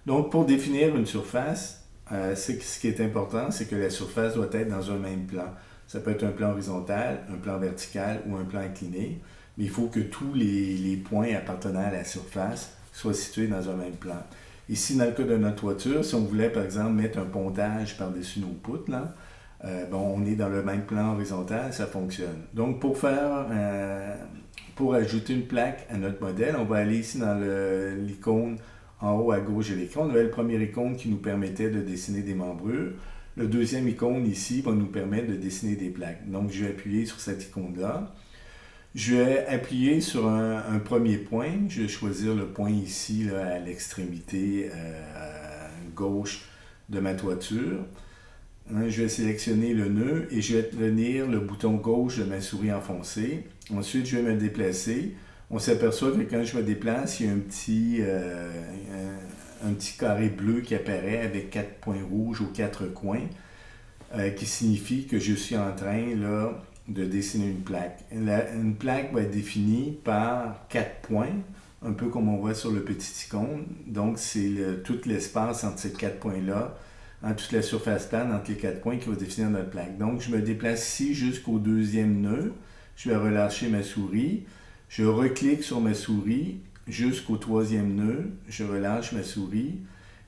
Donc, pour définir une surface, ce qui est important, c'est que la surface doit être dans un même plan. Ça peut être un plan horizontal, un plan vertical ou un plan incliné, mais il faut que tous les points appartenant à la surface soient situés dans un même plan. Ici, dans le cas de notre toiture, si on voulait, par exemple, mettre un pontage par-dessus nos poutres, là, on est dans le même plan horizontal, ça fonctionne. Donc, pour ajouter une plaque à notre modèle, on va aller ici dans l'icône en haut à gauche de l'écran. On avait le premier icône qui nous permettait de dessiner des membrures. Le deuxième icône ici va nous permettre de dessiner des plaques. Donc, je vais appuyer sur cette icône-là. Je vais appuyer sur un premier point. Je vais choisir le point ici là, à l'extrémité gauche de ma toiture. Je vais sélectionner le nœud et je vais tenir le bouton gauche de ma souris enfoncée. Ensuite, je vais me déplacer. On s'aperçoit que quand je me déplace, il y a un petit carré bleu qui apparaît avec 4 points rouges aux 4 coins, qui signifie que je suis en train là, de dessiner une plaque. Une plaque va être définie par 4 points, un peu comme on voit sur le petit icône. Donc, c'est tout l'espace entre ces 4 points-là, toute la surface plane entre les 4 points qui va définir notre plaque. Donc, je me déplace ici jusqu'au deuxième nœud. Je vais relâcher ma souris. Je reclique sur ma souris jusqu'au troisième nœud. Je relâche ma souris.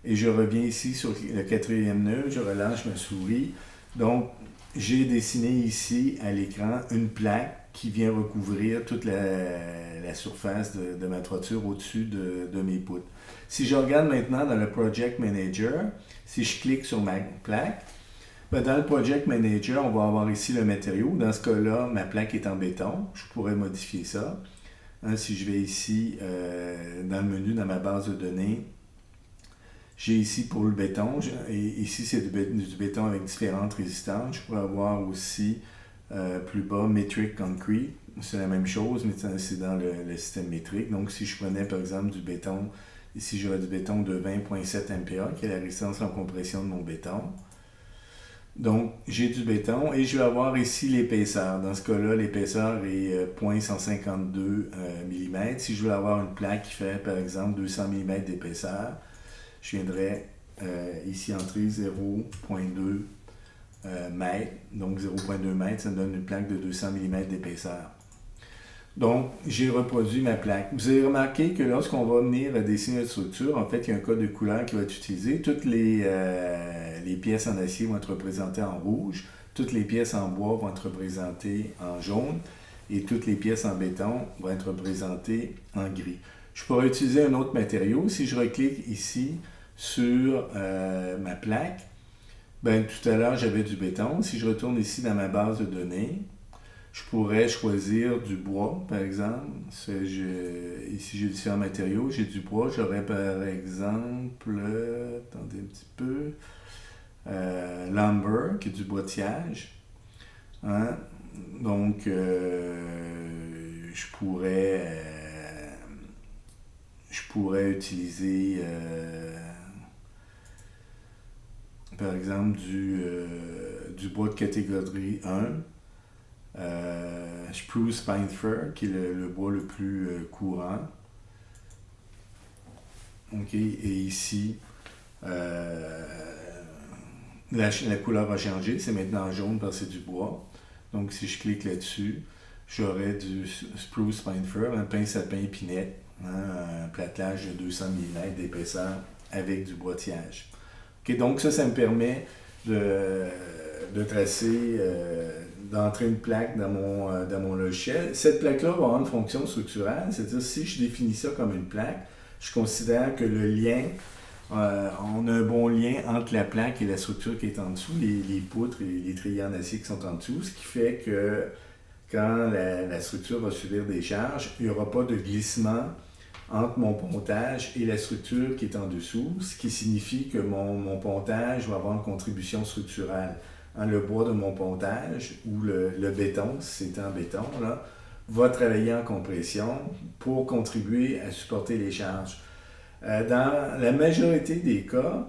Et je reviens ici sur le quatrième nœud. Je relâche ma souris. Donc, j'ai dessiné ici à l'écran une plaque qui vient recouvrir toute la surface de ma toiture au-dessus de mes poutres. Si je regarde maintenant dans le Project Manager, si je clique sur ma plaque, dans le Project Manager, on va avoir ici le matériau. Dans ce cas-là, ma plaque est en béton. Je pourrais modifier ça. Si je vais ici dans le menu, dans ma base de données, j'ai ici pour le béton, et ici c'est du béton avec différentes résistances. Je pourrais avoir aussi plus bas Metric Concrete, c'est la même chose, mais c'est dans le système métrique. Donc si je prenais par exemple du béton, ici j'aurais du béton de 20.7 A, qui est la résistance en compression de mon béton. Donc j'ai du béton et je vais avoir ici l'épaisseur. Dans ce cas-là, l'épaisseur est 0.152 mm. Si je veux avoir une plaque qui fait par exemple 200 mm d'épaisseur, je viendrai ici entrer 0.2 mètres. Donc 0.2 mètres, ça me donne une plaque de 200 mm d'épaisseur. Donc, j'ai reproduit ma plaque. Vous avez remarqué que lorsqu'on va venir dessiner notre structure, en fait, il y a un code de couleur qui va être utilisé. Toutes les pièces en acier vont être représentées en rouge, toutes les pièces en bois vont être représentées en jaune et toutes les pièces en béton vont être représentées en gris. Je pourrais utiliser un autre matériau. Si je reclique ici sur ma plaque, tout à l'heure, j'avais du béton. Si je retourne ici dans ma base de données, je pourrais choisir du bois, par exemple. Ici, j'ai différents matériaux. J'ai du bois. J'aurais, par exemple, attendez un petit peu, lumber, qui est du bois de sciage. Donc, je pourrais utiliser, par exemple, du bois de catégorie 1. Spruce Pine Fir, qui est le bois le plus courant. OK, et ici, la couleur a changé, c'est maintenant jaune parce que c'est du bois. Donc si je clique là-dessus, j'aurai du Spruce Pine Fir, un pin sapin épinette, un platelage de 200 mm d'épaisseur avec du bois de sciage. OK, donc ça me permet de tracer, d'entrer une plaque dans mon logiciel. Cette plaque-là va avoir une fonction structurelle, c'est-à-dire si je définis ça comme une plaque, je considère que le lien, on a un bon lien entre la plaque et la structure qui est en dessous, les poutres et les treillis en acier qui sont en dessous, ce qui fait que quand la structure va subir des charges, il n'y aura pas de glissement entre mon pontage et la structure qui est en dessous, ce qui signifie que mon pontage va avoir une contribution structurelle. Le bois de mon pontage ou le béton, si c'est en béton, là, va travailler en compression pour contribuer à supporter les charges. Dans la majorité des cas,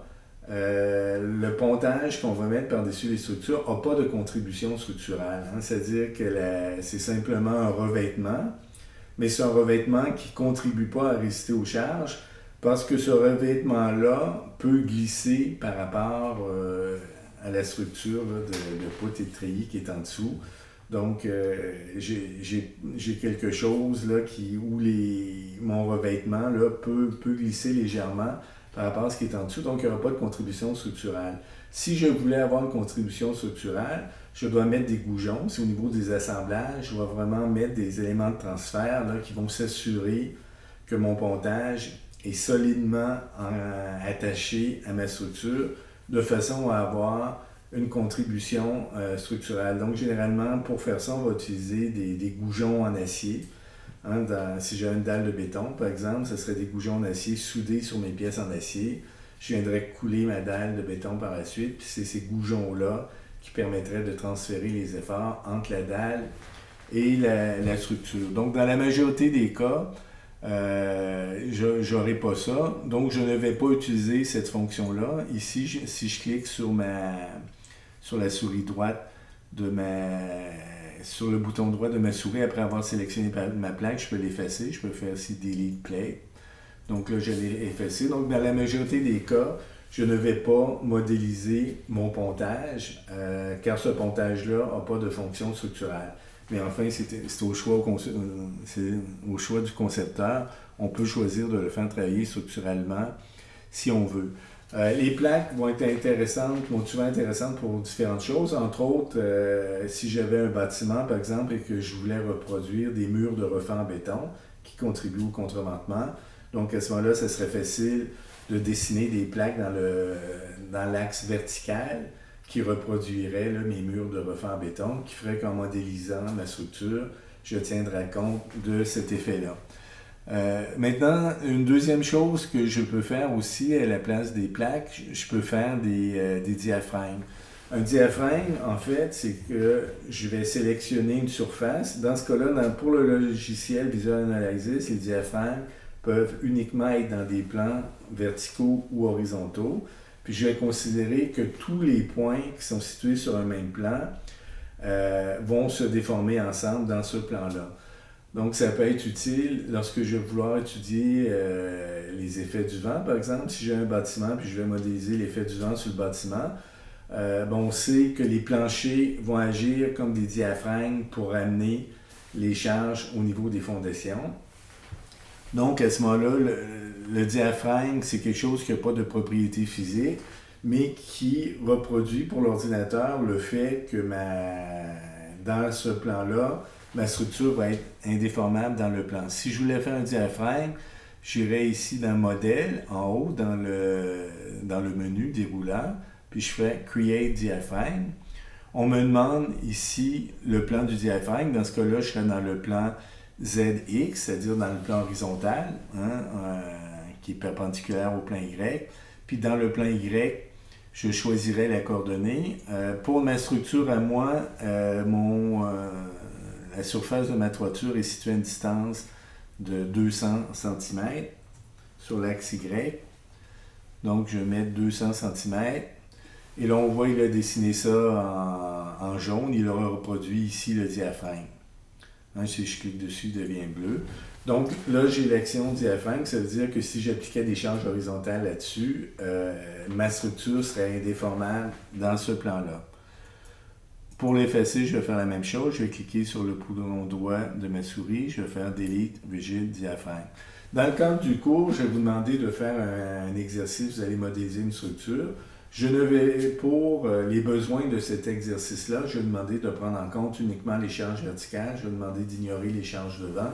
le pontage qu'on va mettre par-dessus les structures n'a pas de contribution structurelle. C'est-à-dire que c'est simplement un revêtement, mais c'est un revêtement qui ne contribue pas à résister aux charges parce que ce revêtement-là peut glisser par rapport à la structure là, de poutre et de treillis qui est en dessous. Donc, j'ai quelque chose là, où mon revêtement là, peut glisser légèrement par rapport à ce qui est en dessous. Donc, il n'y aura pas de contribution structurelle. Si je voulais avoir une contribution structurelle, je dois mettre des goujons. C'est au niveau des assemblages. Je dois vraiment mettre des éléments de transfert là, qui vont s'assurer que mon pontage est solidement attaché à ma structure de façon à avoir une contribution structurelle. Donc, généralement, pour faire ça, on va utiliser des goujons en acier. Si j'ai une dalle de béton, par exemple, ce serait des goujons en acier soudés sur mes pièces en acier. Je viendrais couler ma dalle de béton par la suite, puis c'est ces goujons-là qui permettraient de transférer les efforts entre la dalle et la structure. Donc, dans la majorité des cas, J'aurai pas ça. Donc, je ne vais pas utiliser cette fonction-là. Ici, si je clique sur la souris droite sur le bouton droit de ma souris, après avoir sélectionné ma plaque, je peux l'effacer. Je peux faire ici Delete Plate. Donc là, je l'ai effacé. Donc, dans la majorité des cas, je ne vais pas modéliser mon pontage, car ce pontage-là n'a pas de fonction structurelle. Mais enfin, c'est au choix du concepteur. On peut choisir de le faire travailler structurellement si on veut. Les plaques vont souvent intéressantes pour différentes choses. Entre autres, si j'avais un bâtiment, par exemple, et que je voulais reproduire des murs de refend en béton qui contribuent au contreventement, donc à ce moment-là, ce serait facile de dessiner des plaques dans l'axe vertical qui reproduiraient là, mes murs de refend en béton, qui ferait qu'en modélisant ma structure, je tiendrai compte de cet effet-là. Maintenant, une deuxième chose que je peux faire aussi à la place des plaques, je peux faire des diaphragmes. Un diaphragme, en fait, c'est que je vais sélectionner une surface. Dans ce cas-là, pour le logiciel Visual Analysis, les diaphragmes peuvent uniquement être dans des plans verticaux ou horizontaux. Puis je vais considérer que tous les points qui sont situés sur un même plan vont se déformer ensemble dans ce plan-là. Donc, ça peut être utile lorsque je vais vouloir étudier les effets du vent, par exemple. Si j'ai un bâtiment puis je vais modéliser l'effet du vent sur le bâtiment, on sait que les planchers vont agir comme des diaphragmes pour amener les charges au niveau des fondations. Donc, à ce moment-là, le diaphragme, c'est quelque chose qui n'a pas de propriété physique, mais qui reproduit pour l'ordinateur le fait que dans ce plan-là, ma structure va être indéformable dans le plan. Si je voulais faire un diaphragme, j'irais ici dans Modèle, en haut, dans le menu déroulant, puis je fais Create Diaphragm. On me demande ici le plan du diaphragme. Dans ce cas-là, je serais dans le plan ZX, c'est-à-dire dans le plan horizontal, qui est perpendiculaire au plan Y. Puis dans le plan Y, je choisirais la coordonnée. Pour ma structure à moi, la surface de ma toiture est située à une distance de 200 cm sur l'axe Y. Donc, je vais mettre 200 cm. Et là, on voit qu'il a dessiné ça en jaune. Il aura reproduit ici le diaphragme. Si je clique dessus, il devient bleu. Donc, là, j'ai l'action diaphragme. Ça veut dire que si j'appliquais des charges horizontales là-dessus, ma structure serait indéformable dans ce plan-là. Pour l'effacer, je vais faire la même chose. Je vais cliquer sur le bouton droit de ma souris. Je vais faire Delete Rigid Diaphragm. Dans le cadre du cours, je vais vous demander de faire un exercice. Vous allez modéliser une structure. Pour les besoins de cet exercice-là, je vais demander de prendre en compte uniquement les charges verticales. Je vais demander d'ignorer les charges de vent.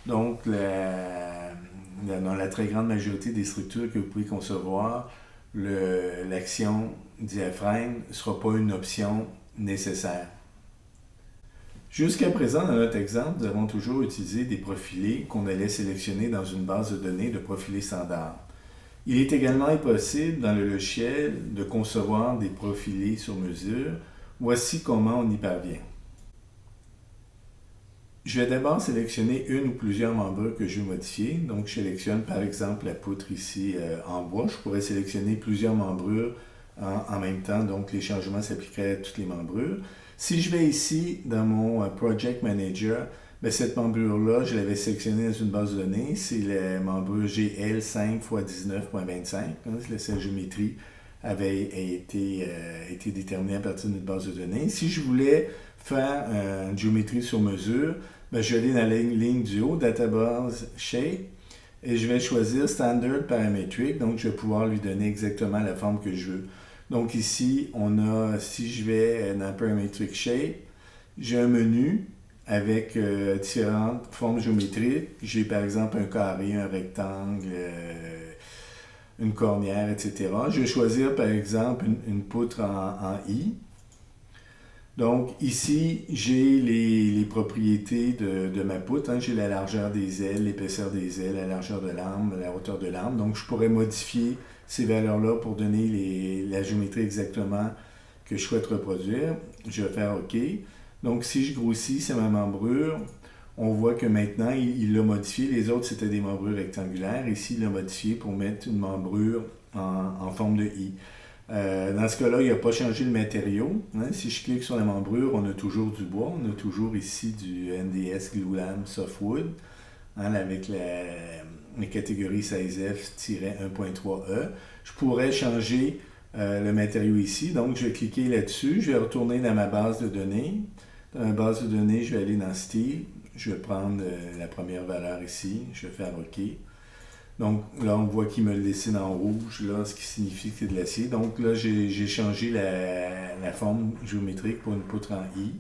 Donc, dans la très grande majorité des structures que vous pouvez concevoir, l'action diaphragme ne sera pas une option nécessaire. Jusqu'à présent, dans notre exemple, nous avons toujours utilisé des profilés qu'on allait sélectionner dans une base de données de profilés standards. Il est également possible dans le logiciel de concevoir des profilés sur mesure. Voici comment on y parvient. Je vais d'abord sélectionner une ou plusieurs membrures que je veux modifier. Donc, je sélectionne par exemple la poutre ici en bois. Je pourrais sélectionner plusieurs membrures en même temps. Donc, les changements s'appliqueraient à toutes les membrures. Si je vais ici dans mon Project Manager, cette membrure-là, je l'avais sélectionnée dans une base de données. C'est la membrure GL5x19.25. La géométrie avait été déterminée à partir d'une base de données. Si je voulais faire une géométrie sur mesure, je vais aller dans la ligne du haut, Database Shape, et je vais choisir Standard Parametric. Donc, je vais pouvoir lui donner exactement la forme que je veux. Donc ici, si je vais dans Parametric Shape, j'ai un menu avec différentes formes géométriques. J'ai par exemple un carré, un rectangle, une cornière, etc. Je vais choisir par exemple une poutre en I. Donc ici, j'ai les propriétés de ma poutre. J'ai la largeur des ailes, l'épaisseur des ailes, la largeur de l'arme, la hauteur de l'arme. Donc je pourrais modifier ces valeurs-là pour donner la géométrie exactement que je souhaite reproduire. Je vais faire OK. Donc si je grossis, c'est ma membrure. On voit que maintenant, il l'a modifié. Les autres, c'était des membrures rectangulaires. Ici, il l'a modifié pour mettre une membrure en forme de I. Dans ce cas-là, il n'a pas changé le matériau. Hein. Si je clique sur la membrure, on a toujours du bois. On a toujours ici du NDS Glulam Softwood, hein, avec la catégorie 16F-1.3E. Je pourrais changer le matériau ici. Donc, je vais cliquer là-dessus. Je vais retourner dans ma base de données. Dans ma base de données, je vais aller dans Style. Je vais prendre la première valeur ici. Je vais faire OK. Donc là, on voit qu'il me le dessine en rouge, là, ce qui signifie que c'est de l'acier. Donc là, j'ai changé la forme géométrique pour une poutre en I.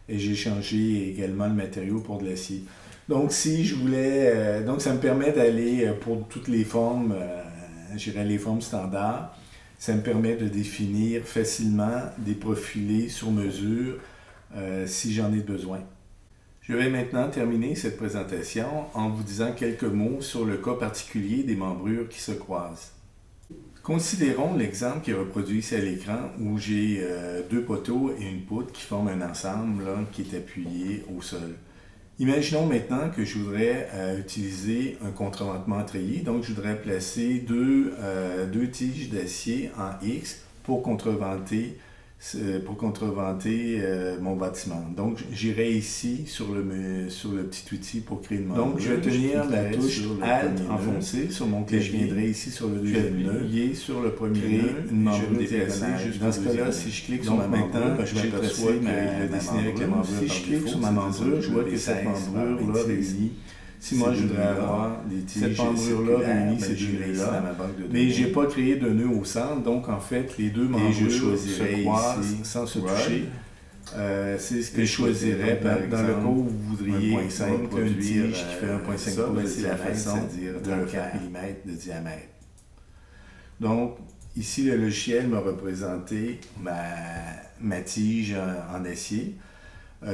Et j'ai changé également le matériau pour de l'acier. Donc si je voulais... donc ça me permet d'aller pour toutes les formes, je dirais les formes standards. Ça me permet de définir facilement des profilés sur mesure si j'en ai besoin. Je vais maintenant terminer cette présentation en vous disant quelques mots sur le cas particulier des membrures qui se croisent. Considérons l'exemple qui est reproduit ici à l'écran où j'ai deux poteaux et une poutre qui forment un ensemble là, qui est appuyé au sol. Imaginons maintenant que je voudrais utiliser un contreventement entrayé, donc je voudrais placer deux tiges d'acier en X pour contreventer mon bâtiment. Donc, j'irai ici sur le petit outil pour créer une membrure. Donc, je vais tenir la touche Alt enfoncée sur mon clavier. Je viendrai ici sur le deuxième nœud, sur le premier nœud, une membrure déplacée. Dans ce cas-là, si je clique sur ma membrure, je m'aperçois qu'il a dessiné avec la membrure. Si je clique sur ma membrure, je vois que cette membrure-là réunie. Si moi je voudrais avoir cette membrure-là réunie, ces deux nœuds-là, mais je n'ai pas créé de nœud au centre, donc en fait les deux membrures se croisent sans se toucher. C'est ce que je choisirais par exemple, dans le cas où vous voudriez un tige qui fait 1,5 pouces, c'est la façon de 34 mm de diamètre. Donc ici le logiciel m'a représenté ma tige en acier.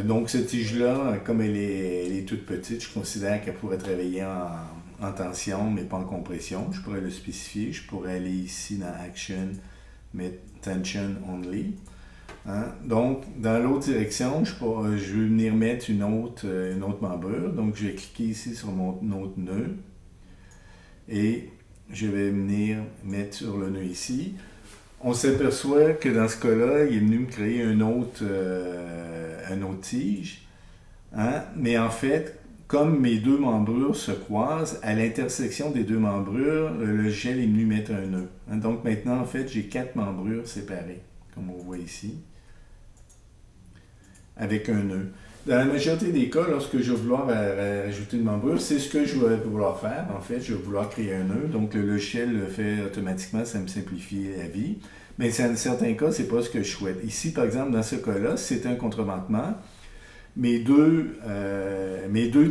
Donc cette tige-là, comme elle est toute petite, je considère qu'elle pourrait travailler en tension, mais pas en compression. Je pourrais le spécifier. Je pourrais aller ici dans Action, mettre Tension Only. Hein? Donc, dans l'autre direction, je veux venir mettre une autre membrure. Donc, je vais cliquer ici sur mon autre nœud. Et je vais venir mettre sur le nœud ici. On s'aperçoit que dans ce cas-là, il est venu me créer un autre tige. Hein? Mais en fait, comme mes deux membrures se croisent, à l'intersection des deux membrures, le logiciel est venu mettre un nœud. Hein? Donc maintenant, en fait, j'ai 4 membrures séparées, comme on voit ici, avec un nœud. Dans la majorité des cas, lorsque je vais vouloir rajouter une membrure, c'est ce que je vais vouloir faire. En fait, je vais vouloir créer un nœud. Donc, le logiciel le fait automatiquement, ça me simplifie la vie. Mais dans certains cas, ce n'est pas ce que je souhaite. Ici, par exemple, dans ce cas-là, si c'était un contreventement, mes deux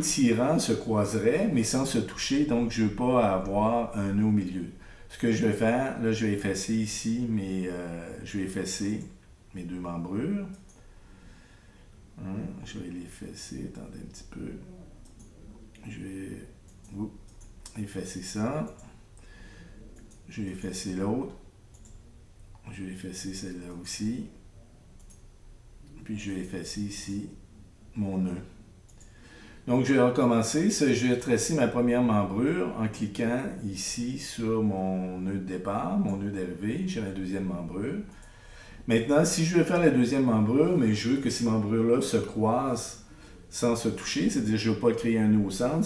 tirants se croiseraient, mais sans se toucher. Donc, je ne veux pas avoir un nœud au milieu. Ce que je vais faire, là, je vais effacer ici, je vais effacer mes deux membrures. Je vais l'effacer, attendez un petit peu. Je vais effacer ça. Je vais effacer l'autre. Je vais effacer celle-là aussi. Puis je vais effacer ici mon nœud. Donc je vais recommencer. Je vais tracer ma première membrure en cliquant ici sur mon nœud de départ, mon nœud d'arrivée. J'ai ma deuxième membrure. Maintenant, si je veux faire la deuxième membrure, mais je veux que ces membrures-là se croisent sans se toucher, c'est-à-dire que je ne veux pas créer un nœud au centre,